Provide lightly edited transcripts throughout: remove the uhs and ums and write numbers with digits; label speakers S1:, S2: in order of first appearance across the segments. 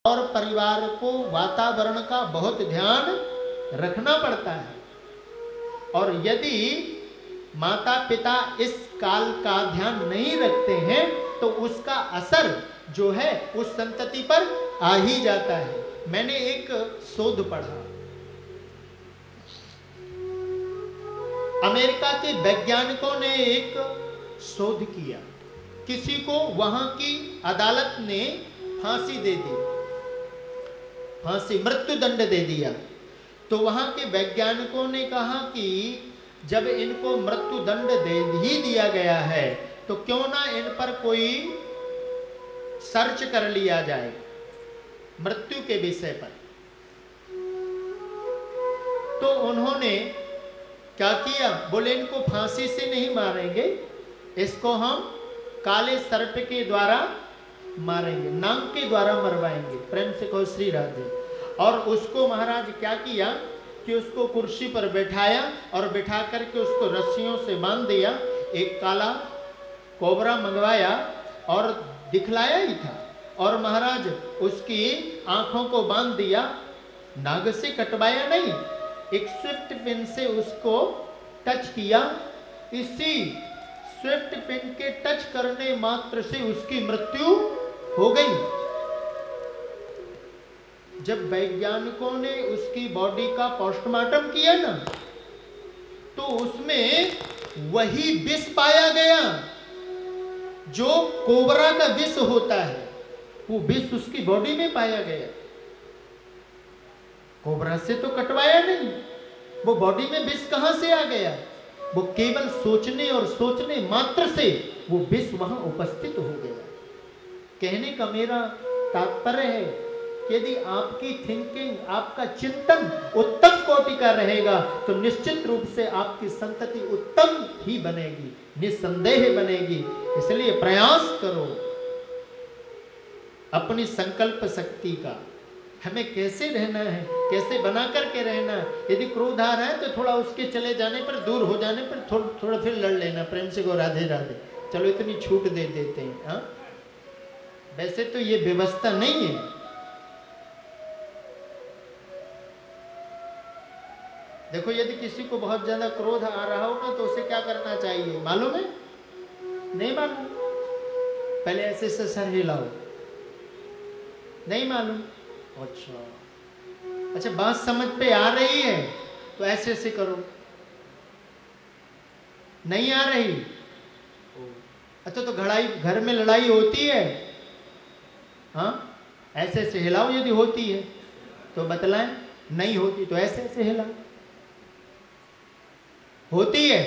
S1: और परिवार को वातावरण का बहुत ध्यान रखना पड़ता है। और यदि माता पिता इस काल का ध्यान नहीं रखते हैं तो उसका असर जो है उस संतति पर आ ही जाता है। मैंने एक शोध पढ़ा, अमेरिका के वैज्ञानिकों ने एक शोध किया, किसी को वहां की अदालत ने फांसी दे दी, फांसी मृत्यु दंड दे दिया। तो वहां के वैज्ञानिकों ने कहा कि जब इनको मृत्यु दंड दे ही दिया गया है तो क्यों ना इन पर कोई सर्च कर लिया जाए मृत्यु के विषय पर। तो उन्होंने क्या किया, बोले इनको फांसी से नहीं मारेंगे, इसको हम काले सर्प के द्वारा मारेंगे, नाग के द्वारा मरवाएंगे। प्रेम से कहो श्री राधे। और उसको महाराज क्या किया कि उसको कुर्सी पर बैठाया और बैठा करके उसको रस्सियों से बांध दिया, एक काला कोबरा मंगवाया और दिखलाया ही था, और महाराज उसकी आंखों को बांध दिया, नाग से कटवाया नहीं, एक स्विफ्ट पिन से उसको टच किया। इसी स्विफ्ट पिन के टच करने मात्र से उसकी मृत्यु हो गई। जब वैज्ञानिकों ने उसकी बॉडी का पोस्टमार्टम किया ना तो उसमें वही विष पाया गया जो कोबरा का विष होता है, वो विष उसकी बॉडी में पाया गया। कोबरा से तो कटवाया नहीं, वो बॉडी में विष कहां से आ गया, वो केवल सोचने और सोचने मात्र से वो विष वहां उपस्थित हो गया। कहने का मेरा तात्पर्य है कि यदि आपकी थिंकिंग, आपका चिंतन उत्तम कोटि का रहेगा तो निश्चित रूप से आपकी संतति उत्तम ही बनेगी, निस्संदेह बनेगी। इसलिए प्रयास करो अपनी संकल्प शक्ति का, हमें कैसे रहना है, कैसे बना करके रहना है। यदि क्रोध आ रहा है तो थोड़ा उसके चले जाने पर, दूर हो जाने पर थोड़ा फिर लड़ लेना, प्रेम से को राधे राधे, चलो इतनी छूट दे देते हैं। हाँ, वैसे तो ये व्यवस्था नहीं है। देखो यदि किसी को बहुत ज्यादा क्रोध आ रहा हो ना तो उसे क्या करना चाहिए मालूम है? नहीं मालूम? पहले ऐसे से सर हिलाओ, नहीं मालूम? अच्छा बात समझ पे आ रही है तो ऐसे ऐसे करो, नहीं आ रही? अच्छा तो घर में लड़ाई होती है, हाँ ऐसे ऐसे हिलाओ, यदि होती है तो बतलाएं, नहीं होती तो ऐसे ऐसे हिलाओ। होती है?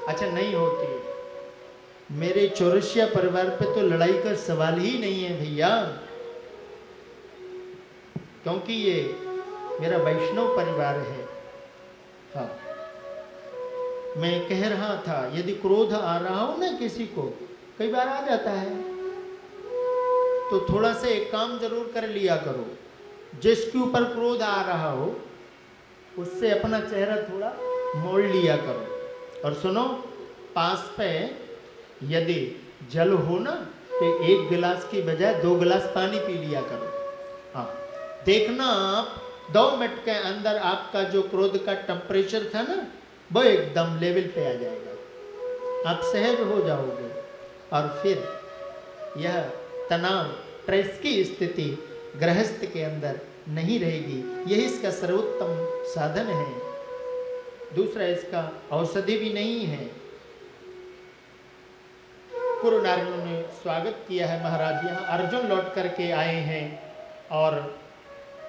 S1: अच्छा नहीं होती है, मेरे चौरसिया परिवार पे तो लड़ाई का सवाल ही नहीं है भैया, क्योंकि ये मेरा वैष्णव परिवार है। हाँ, मैं कह रहा था यदि क्रोध आ रहा हो ना किसी को, कई बार आ जाता है, तो थोड़ा सा एक काम जरूर कर लिया करो, जिसके ऊपर क्रोध आ रहा हो उससे अपना चेहरा थोड़ा मोड़ लिया करो। और सुनो, पास पे यदि जल हो ना तो 1 गिलास की बजाय 2 गिलास पानी पी लिया करो। हाँ, देखना आप 2 मिनट के अंदर आपका जो क्रोध का टेम्परेचर था ना वो एकदम लेवल पे आ जाएगा, आप सहज हो जाओगे और फिर यह तनाव, स्ट्रेस की स्थिति गृहस्थ के अंदर नहीं रहेगी। यही इसका सर्वोत्तम साधन है, दूसरा इसका औषधि भी नहीं है। पूर्व नारियों ने स्वागत किया है महाराज, यहाँ अर्जुन लौट करके आए हैं और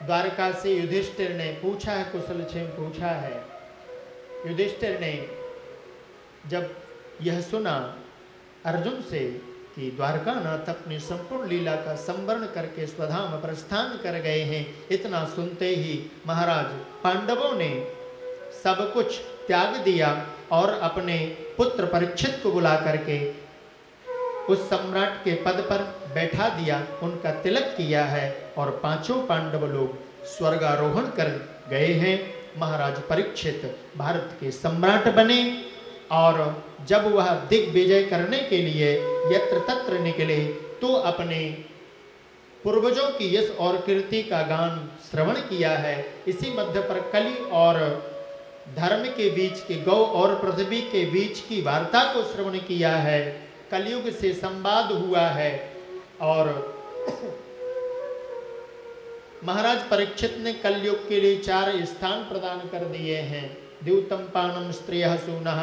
S1: द्वारका से युधिष्ठिर ने पूछा है, कुशल क्षेम पूछा है। युधिष्ठिर ने जब यह सुना अर्जुन से कि द्वारकानाथ अपनी संपूर्ण लीला का संवरण करके स्वधाम प्रस्थान कर गए हैं, इतना सुनते ही महाराज पांडवों ने सब कुछ त्याग दिया और अपने पुत्र परीक्षित को बुला करके उस सम्राट के पद पर बैठा दिया, उनका तिलक किया है और 5 पांडव लोग स्वर्गारोहण कर गए हैं। महाराज परीक्षित भारत के सम्राट बने और जब वह दिग्विजय करने के लिए यत्र तत्र निकले तो अपने पूर्वजों की यश और कीर्ति का गान श्रवण किया है। इसी मध्य पर कलि और धर्म के बीच के, गौ और पृथ्वी के बीच की वार्ता को श्रवण किया है। कलयुग से संवाद हुआ है और महाराज परीक्षित ने कलयुग के लिए 4 स्थान प्रदान कर दिए हैं। द्यूतम स्त्रियः सूनः,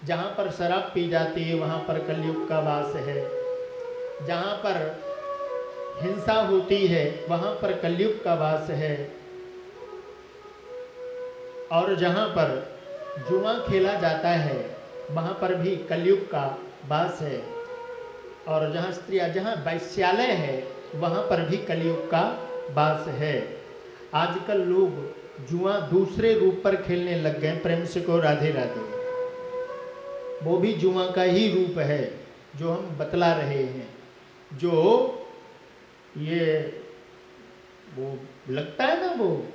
S1: जहाँ पर शराब पी जाती है वहाँ पर कलयुग का वास है। जहाँ पर हिंसा होती है वहाँ पर कलयुग का वास है। और जहाँ पर जुआ खेला जाता है वहाँ पर भी कलयुग का वास है। और जहाँ स्त्रियाँ, जहाँ वैश्यालय है वहाँ पर भी कलयुग का वास है। आजकल लोग जुआ दूसरे रूप पर खेलने लग गए। प्रेम से को राधे राधे। वो भी जुआ का ही रूप है जो हम बतला रहे हैं। जो ये वो लगता है ना, वो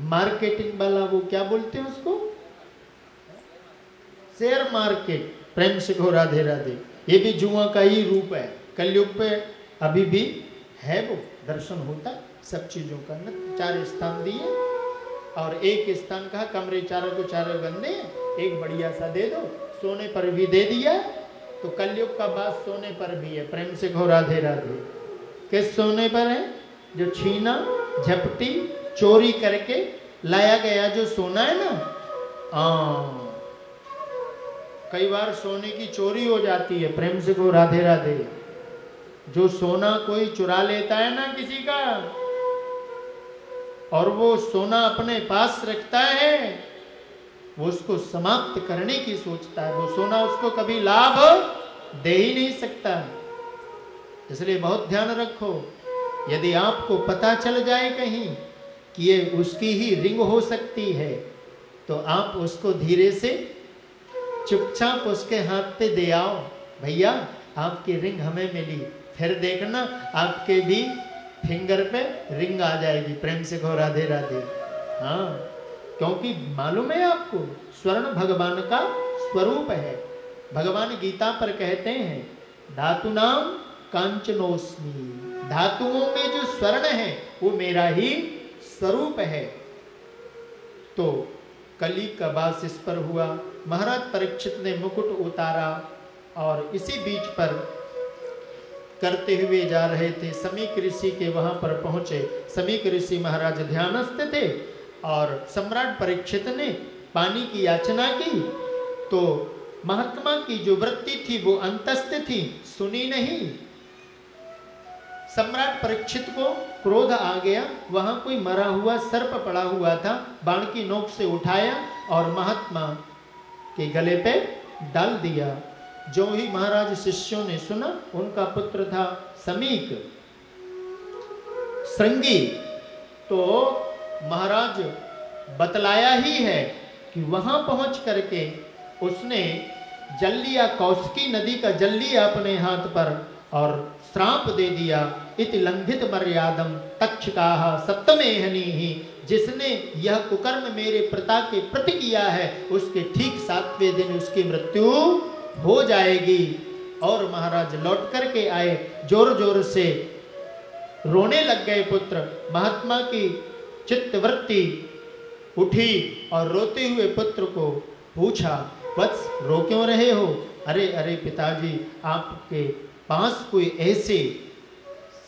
S1: मार्केटिंग वाला, वो क्या बोलते हैं उसको, शेयर मार्केट। प्रेम से को राधे राधे। ये भी जुआ का ही रूप है। कलयुग पे अभी भी है, वो दर्शन होता सब चीजों का। न 4 स्थान दिए और एक स्थान कहा कमरे चारों को 4 गंदे, एक बढ़िया सा दे दो। सोने पर भी दे दिया। तो कलयुग का बात सोने पर भी है। प्रेम से को राधे राधे। किस सोने पर है? जो छीना झपटी चोरी करके लाया गया जो सोना है ना। कई बार सोने की चोरी हो जाती है। प्रेम से को राधे राधे। जो सोना कोई चुरा लेता है ना किसी का, और वो सोना अपने पास रखता है, वो उसको समाप्त करने की सोचता है। वो सोना उसको कभी लाभ दे ही नहीं सकता। इसलिए बहुत ध्यान रखो। यदि आपको पता चल जाए कहीं कि ये उसकी ही रिंग हो सकती है, तो आप उसको धीरे से चुपचाप उसके हाथ पे दे आओ। भैया आपकी रिंग हमें मिली। फिर देखना आपके भी फिंगर पे रिंग आ जाएगी। प्रेम से कहो राधे राधे। हाँ, क्योंकि मालूम है आपको, स्वर्ण भगवान का स्वरूप है। भगवान गीता पर कहते हैं धातु नाम कांचनोस्मि। धातुओं में जो स्वर्ण है वो मेरा ही स्वरूप है। तो कली का वास इस पर हुआ। महाराज परीक्षित ने मुकुट उतारा और इसी बीच पर करते हुए जा रहे थे। समीक ऋषि के वहां पर पहुंचे। समीक ऋषि महाराज ध्यानस्थ थे और सम्राट परीक्षित ने पानी की याचना की। तो महात्मा की जो वृत्ति थी वो अंतस्थ थी, सुनी नहीं। सम्राट परीक्षित को क्रोध आ गया। वहां कोई मरा हुआ सर्प पड़ा हुआ था। बाण की नोक से उठाया और महात्मा के गले पे डाल दिया। जो ही महाराज शिष्यों ने सुना, उनका पुत्र था समीक श्रृंगी, तो महाराज बतलाया ही है कि वहां पहुंच करके उसने जल लिया, कौशिकी नदी का जल लिया अपने हाथ पर और श्राप दे दिया। इति लंघित मर्यादम तक्षकाः सप्तमेहनीहि। जिसने यह कुकर्म मेरे पिता के प्रति किया है, उसके ठीक 7वें दिन उसकी मृत्यु हो जाएगी। और महाराज लौट करके आए, जोर जोर से रोने लग गए पुत्र। महात्मा की चित्तवृत्ति उठी और रोते हुए पुत्र को पूछा, वत्स रो क्यों रहे हो? अरे अरे पिताजी, आपके पास कोई ऐसे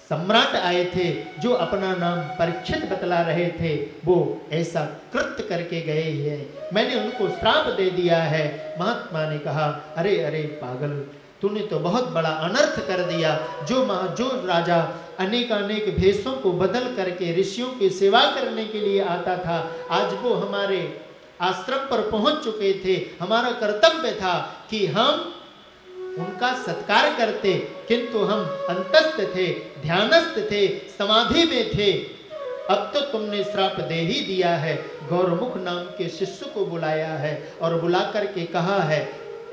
S1: सम्राट आए थे जो अपना नाम परीक्षित बतला रहे थे, वो ऐसा कृत्य करके गए हैं, मैंने उनको श्राप दे दिया है। महात्मा ने कहा, अरे अरे पागल, तूने तो बहुत बड़ा अनर्थ कर दिया। जो राजा अनेक भेषों को बदल करके ऋषियों की सेवा करने के लिए आता था, आज वो हमारे आश्रम पर पहुंच चुके थे। हमारा कर्तव्य था कि हम उनका सत्कार करते, किंतु हम अंतस्थ थे, ध्यानस्थ थे, समाधि में थे। अब तो तुमने श्राप दे ही दिया है। गौरमुख नाम के शिष्य को बुलाया है और बुला करके कहा है,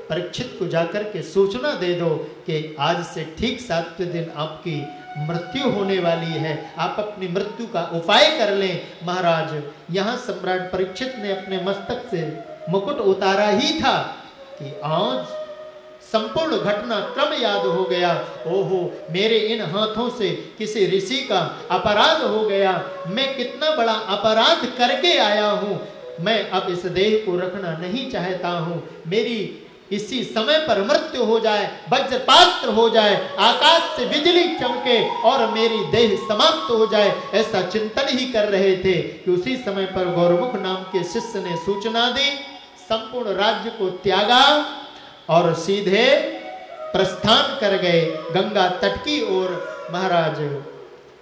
S1: परीक्षित को जाकर के सूचना दे दो कि आज से ठीक 7वें दिन आपकी मृत्यु होने वाली है, आप अपनी मृत्यु का उपाय कर लें। महाराज, यहाँ सम्राट परीक्षित ने अपने मस्तक से मुकुट उतारा ही था कि आज संपूर्ण घटना क्रम याद हो गया। ओहो, मेरे इन हाथों से किसी ऋषि का अपराध हो गया, मैं कितना बड़ा अपराध करके आया हूँ। मैं अब इस देह को रखना नहीं चाहता हूँ। मेरी इसी समय पर मृत्यु हो जाए, वज्रपात हो जाए, आकाश से बिजली चमके और मेरी देह समाप्त हो जाए, ऐसा चिंतन ही कर रहे थे कि उसी समय पर गौरमुख नाम के शिष्य ने सूचना दी। संपूर्ण राज्य को त्यागा और सीधे प्रस्थान कर गए गंगा तट की ओर। महाराज,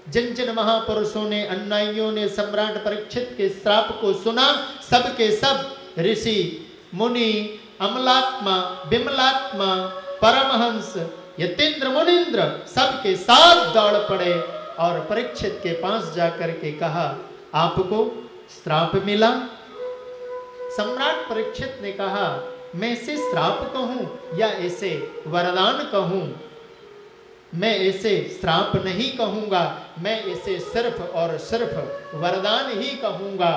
S1: जिन जिन महापुरुषों ने, अन्यायियों ने सम्राट परीक्षित के श्राप को सुना, सब के सब ऋषि मुनि, अमलात्मा, विमलात्मा, परमहंस, यतीन्द्र, मुनीन्द्र सबके साथ दौड़ पड़े और परीक्षित के पास जाकर के कहा, आपको श्राप मिला? सम्राट परीक्षित ने कहा, मैं इसे श्राप कहूं या इसे वरदान कहूं? मैं इसे श्राप नहीं कहूंगा, मैं इसे सिर्फ और सिर्फ वरदान ही कहूंगा।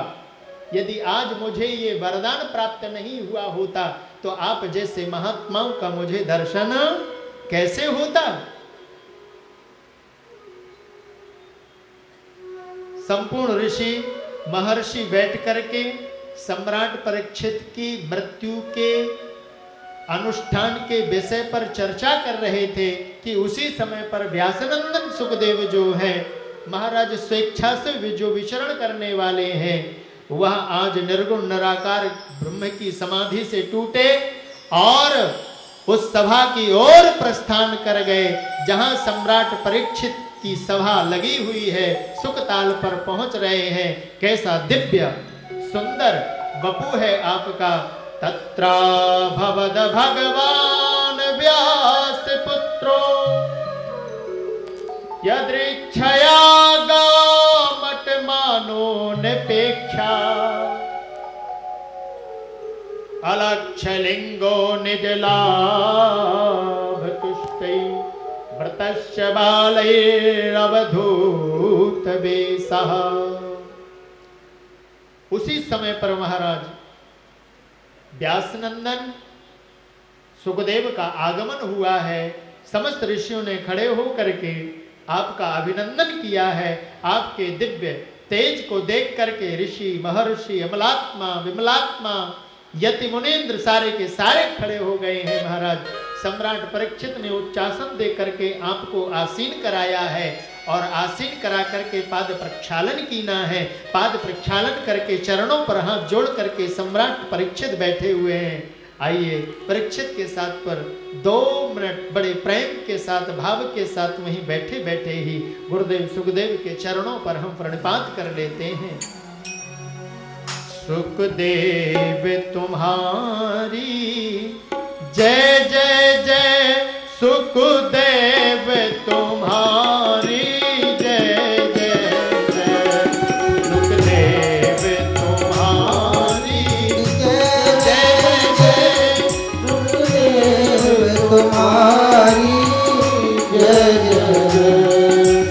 S1: यदि आज मुझे ये वरदान प्राप्त नहीं हुआ होता तो आप जैसे महात्माओं का मुझे दर्शन कैसे होता? संपूर्ण ऋषि महर्षि बैठ करके सम्राट परीक्षित की मृत्यु के अनुष्ठान के विषय पर चर्चा कर रहे थे कि उसी समय पर व्यासनंदन सुखदेव जो है, महाराज स्वेच्छा से जो विचरण करने वाले हैं, वह आज निर्गुण निराकार ब्रह्म की समाधि से टूटे और उस सभा की ओर प्रस्थान कर गए जहां सम्राट परीक्षित की सभा लगी हुई है। सुखताल पर पहुंच रहे हैं। कैसा दिव्य सुंदर वपु है आपका। तत्रा भवद भगवान व्यास पुत्रो यदृच्छया गामट मानो निपेक्षा अलक्षलिंगो निज लाभ तुष्टै व्रतस्य बालैरवधूत वेशः। उसी समय पर महाराज व्यासनंदन सुखदेव का आगमन हुआ है। समस्त ऋषियों ने खड़े होकर के आपका अभिनंदन किया है। आपके दिव्य तेज को देख करके ऋषि महर्षि अमलात्मा विमलात्मा यति मुनीन्द्र सारे के सारे खड़े हो गए हैं। महाराज सम्राट परीक्षित ने उच्चासन दे करके आपको आसीन कराया है और आसीन करा करके पाद प्रक्षालन कीना है। पाद प्रक्षालन करके चरणों पर हाथ जोड़ करके सम्राट परीक्षित बैठे हुए हैं। आइए परीक्षित के साथ पर 2 मिनट बड़े प्रेम के साथ भाव के साथ वहीं बैठे बैठे ही गुरुदेव सुखदेव के चरणों पर हम प्रणिपात कर लेते हैं। सुखदेव तुम्हारी जय जय जय, सुखदेव तुम्हारी जय जय जय, सुखदेव तुम्हारी जय जय जय, सुखदेव तुम्हारी जय जय जय,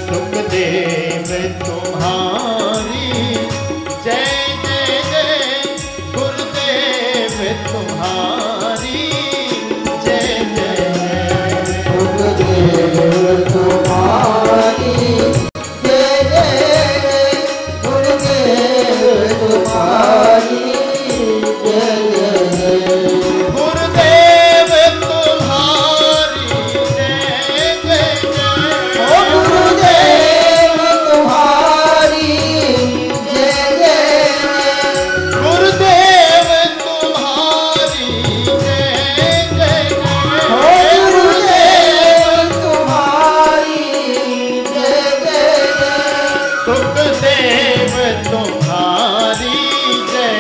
S1: सुखदेव तुम्हारी जय जय जय, गुरुदेव तुम्हारी जय जय जय, गुरुदेव तुम्हारी जय जय जय, गुरुदेव तुम्हारी जय जय जय, गुरुदेव तुम्हारी जय जय जय, गुरुदेव तुम्हारी जय जय जय, गुरुदेव तुम्हारी जय जय जय, गुरुदेव तुम्हारी जय जय जय, सुखदेव तुम्हारी जय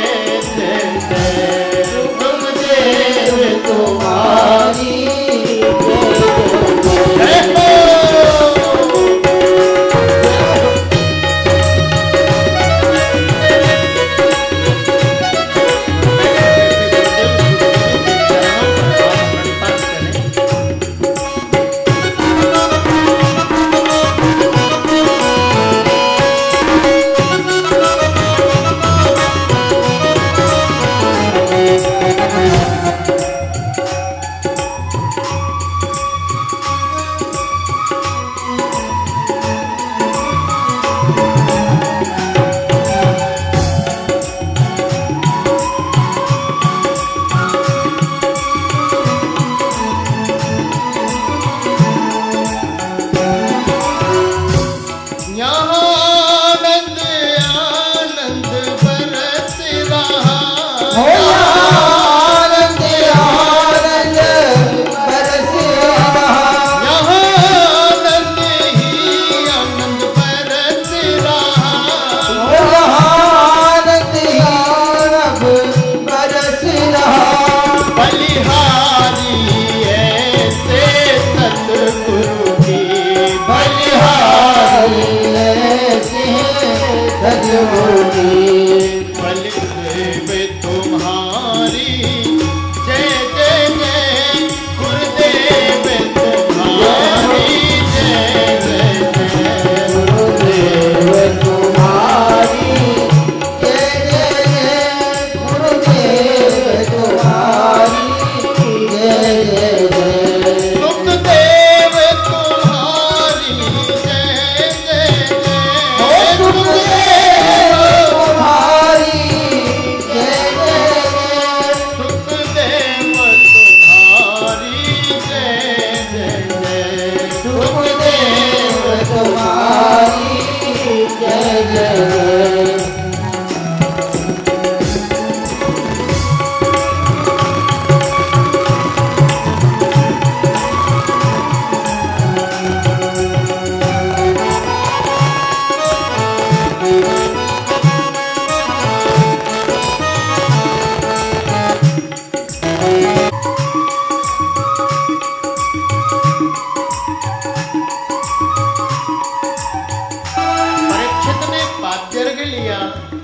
S1: जय जय, सुखदेव तुम्हारी जय जय जय।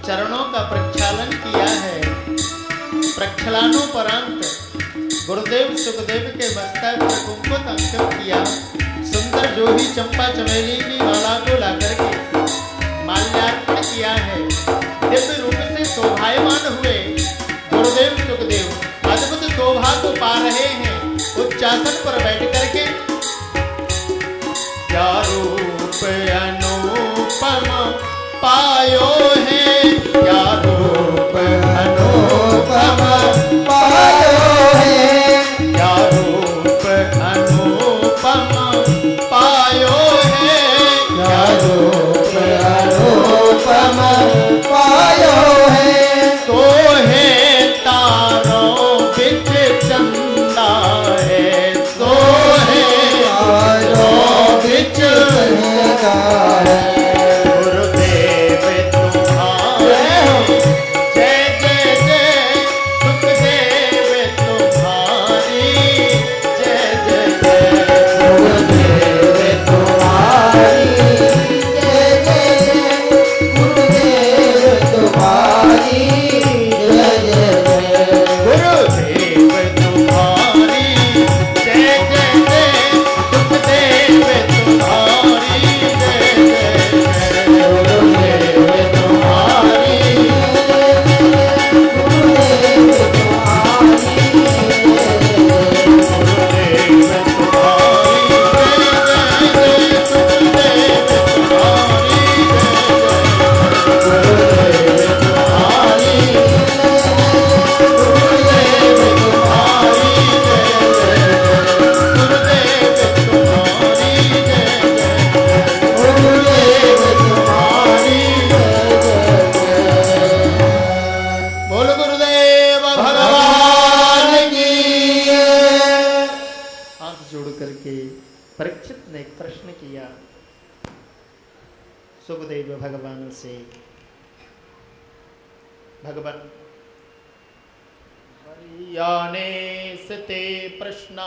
S1: चरणों का प्रक्षालन किया है। प्रक्षालनोपरांत गुरुदेव सुखदेव के मस्तक पर कुंकुम अंकित किया। सुंदर जोही चंपा चमेली की माला को लाकर के माल्यार्पण किया है। दिव्य रूप से शोभायमान हुए गुरुदेव सुखदेव अद्भुत शोभा को पा रहे हैं। उच्चासन पर बैठ करके क्या रूप अनुपम पायो है, क्या रूप अनुपम पायो है, क्या रूप अनुपम पायो है, क्या रूप अनुपम पायो है। तो है तारों बिच चंदा है, तो है तारों बिच चंदा है। सुखदेव भगवान से, भगवान हरियाणे सते प्रश्न।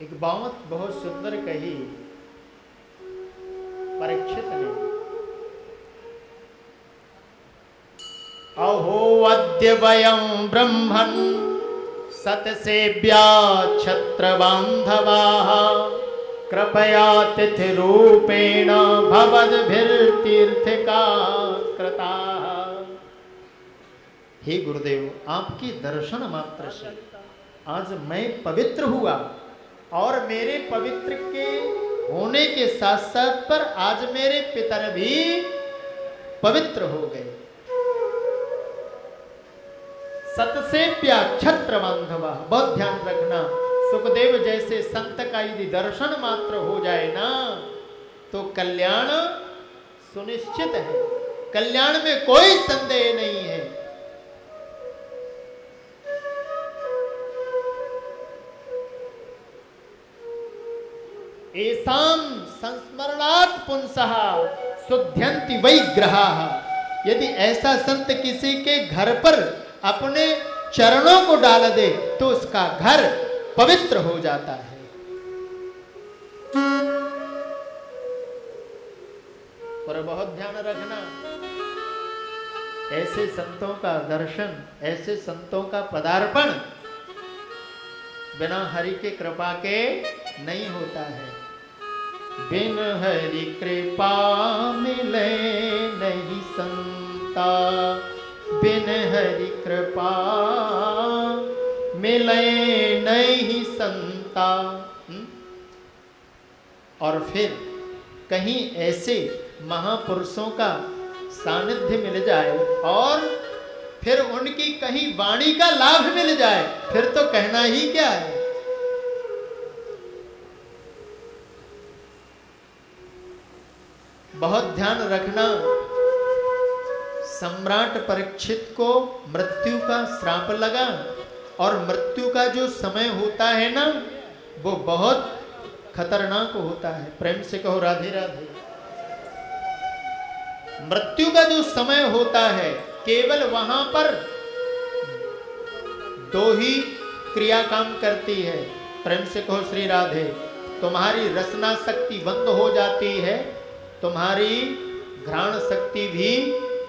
S1: एक बात बहुत सुंदर कही परीक्षित ने। अहो अद्य वयं ब्रह्मन् सतसेव्या क्षत्र बांधवाः कृपया तिथि रूपेण भवद्भिर्तीर्थका कृता। हे गुरुदेव, आपकी दर्शन मात्र से आज मैं पवित्र हुआ और मेरे पवित्र के होने के साथ साथ पर आज मेरे पितर भी पवित्र हो गए। सतसेव्या क्षत्र बांधवा, बहुत ध्यान रखना, सुखदेव जैसे संत का यदि दर्शन मात्र हो जाए ना तो कल्याण सुनिश्चित है, कल्याण में कोई संदेह नहीं है। एसाम संस्मरणात् पुंसः शुद्ध्यन्ति वै ग्रहाः। यदि ऐसा संत किसी के घर पर अपने चरणों को डाल दे तो उसका घर पवित्र हो जाता है। पर बहुत ध्यान रखना, ऐसे संतों का दर्शन, ऐसे संतों का पदार्पण बिना हरि के कृपा के नहीं होता है। बिन हरि कृपा मिले नहीं संता, बिन हरि कृपा मिले नहीं संता। और फिर कहीं ऐसे महापुरुषों का सानिध्य मिल जाए और फिर उनकी कहीं वाणी का लाभ मिल जाए, फिर तो कहना ही क्या है। बहुत ध्यान रखना, सम्राट परीक्षित को मृत्यु का श्राप लगा और मृत्यु का जो समय होता है ना वो बहुत खतरनाक होता है। प्रेम से कहो राधे राधे। मृत्यु का जो समय होता है केवल वहां पर दो ही क्रिया काम करती है। प्रेम से कहो श्री राधे। तुम्हारी रसना शक्ति बंद हो जाती है, तुम्हारी घ्राण शक्ति भी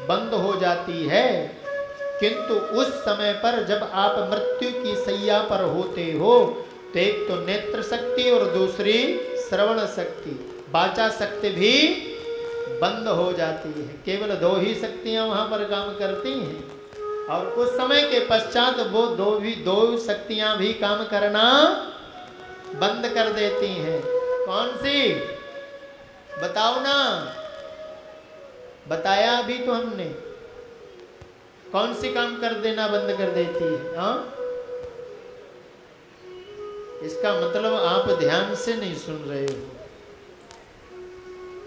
S1: बंद हो जाती है। किंतु उस समय पर जब आप मृत्यु की सैया पर होते हो तो एक तो नेत्र शक्ति और दूसरी श्रवण शक्ति, वाचा शक्ति भी बंद हो जाती है। केवल दो ही शक्तियां वहां पर काम करती हैं और कुछ समय के पश्चात वो दो शक्तियां भी काम करना बंद कर देती हैं। कौन सी बताओ ना, बताया अभी तो हमने। कौन सी काम कर देना बंद कर देती है? हाँ, इसका मतलब आप ध्यान से नहीं सुन रहे हो,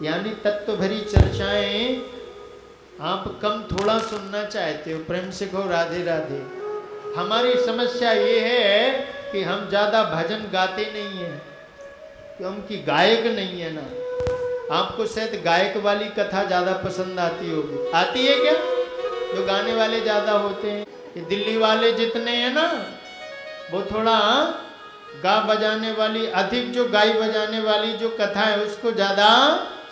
S1: यानी तत्व भरी चर्चाएं आप कम थोड़ा सुनना चाहते हो। प्रेम से कहो राधे राधे। हमारी समस्या ये है कि हम ज्यादा भजन गाते नहीं है, क्योंकि गायक नहीं है ना। आपको शायद गायक वाली कथा ज्यादा पसंद आती होगी। आती है क्या? जो गाने वाले ज्यादा होते हैं, ये दिल्ली वाले जितने हैं ना वो थोड़ा गा बजाने वाली, अधिक जो गाई बजाने वाली जो कथा है उसको ज्यादा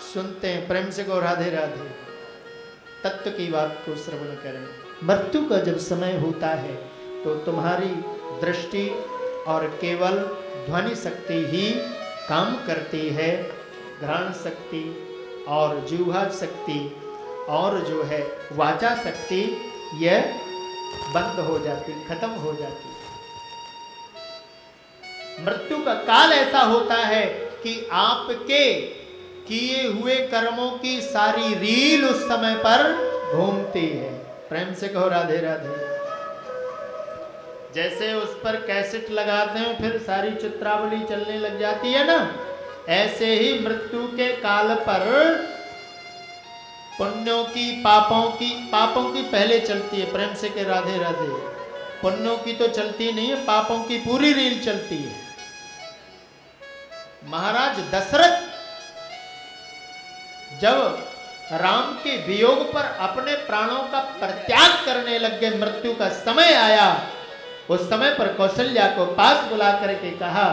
S1: सुनते हैं। प्रेम से कहो राधे राधे। तत्व की बात को श्रवण करें। मृत्यु का जब समय होता है तो तुम्हारी दृष्टि और केवल ध्वनि शक्ति ही काम करती है, घ्राण शक्ति और जिह्वा शक्ति और जो है वाचा शक्ति यह बंद हो जाती, खत्म हो जाती। मृत्यु का काल ऐसा होता है कि आपके किए हुए कर्मों की सारी रील उस समय पर घूमती है। प्रेम से कहो राधे राधे। जैसे उस पर कैसेट लगाते हैं फिर सारी चित्रावली चलने लग जाती है ना, ऐसे ही मृत्यु के काल पर पुण्यों की पापों की पहले चलती है। प्रेम से कह राधे राधे। पुण्यों की तो चलती नहीं है, पापों की पूरी रील चलती है। महाराज दशरथ जब राम के वियोग पर अपने प्राणों का परित्याग करने लग गए, मृत्यु का समय आया, उस समय पर कौशल्या को पास बुला करके कहा